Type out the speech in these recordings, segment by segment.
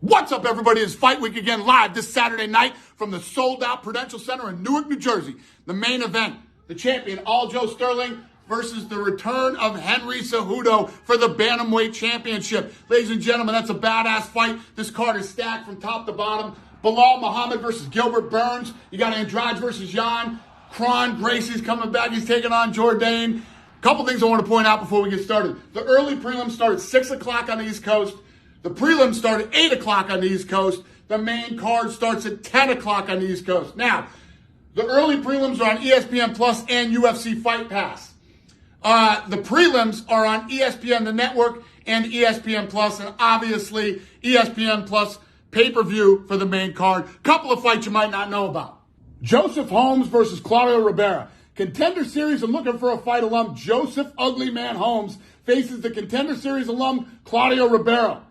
What's up, everybody? It's Fight Week again, live this Saturday night from the sold-out Prudential Center in Newark, New Jersey. The main event, the champion, Aljo Sterling, versus the return of Henry Cejudo for the Bantamweight Championship. Ladies and gentlemen, that's a badass fight. This card is stacked from top to bottom. Bilal Muhammad versus Gilbert Burns. You got Andrade versus Jan. Kron Gracie's coming back. He's taking on Jourdain. Couple things I want to point out before we get started. The early prelims start at 6 o'clock on the East Coast. The prelims start at 8 o'clock on the East Coast. The main card starts at 10 o'clock on the East Coast. Now, the early prelims are on ESPN Plus and UFC Fight Pass. The prelims are on ESPN, the network, and ESPN Plus, and obviously ESPN Plus pay-per-view for the main card. Couple of fights you might not know about. Joseph Holmes versus Claudio Ribera. Contender Series and looking for a fight alum Joseph Ugly Man Holmes faces the Contender Series alum Claudio Ribera.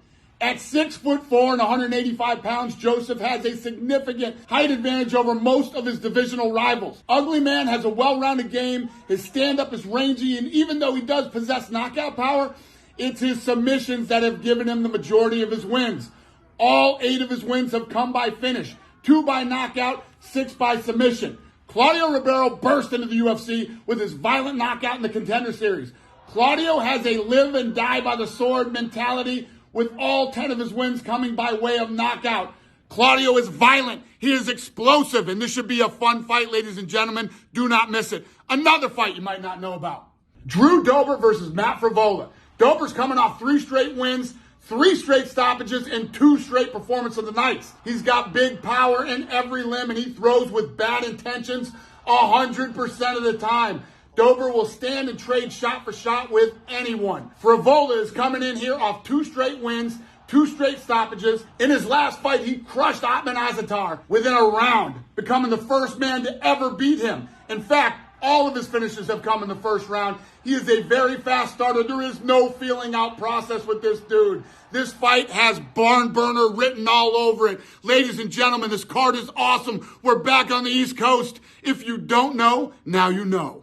At 6'4" and 185 pounds, Joseph has a significant height advantage over most of his divisional rivals. Ugly Man has a well-rounded game. His stand-up is rangy, and even though he does possess knockout power, it's his submissions that have given him the majority of his wins. All 8 of his wins have come by finish. 2 by knockout, 6 by submission. Claudio Ribera burst into the UFC with his violent knockout in the Contender Series. Claudio has a live and die by the sword mentality, with all 10 of his wins coming by way of knockout. Claudio is violent. He is explosive, and this should be a fun fight, ladies and gentlemen. Do not miss it. Another fight you might not know about. Drew Dober versus Matt Frevola. Dober's coming off 3 straight wins, 3 straight stoppages, and 2 straight performance of the nights. He's got big power in every limb, and he throws with bad intentions 100% of the time. Dober will stand and trade shot for shot with anyone. Frevola is coming in here off 2 straight wins, 2 straight stoppages. In his last fight, he crushed Atman Azatar within a round, becoming the first man to ever beat him. In fact, all of his finishes have come in the first round. He is a very fast starter. There is no feeling out process with this dude. This fight has barn burner written all over it. Ladies and gentlemen, this card is awesome. We're back on the East Coast. If you don't know, now you know.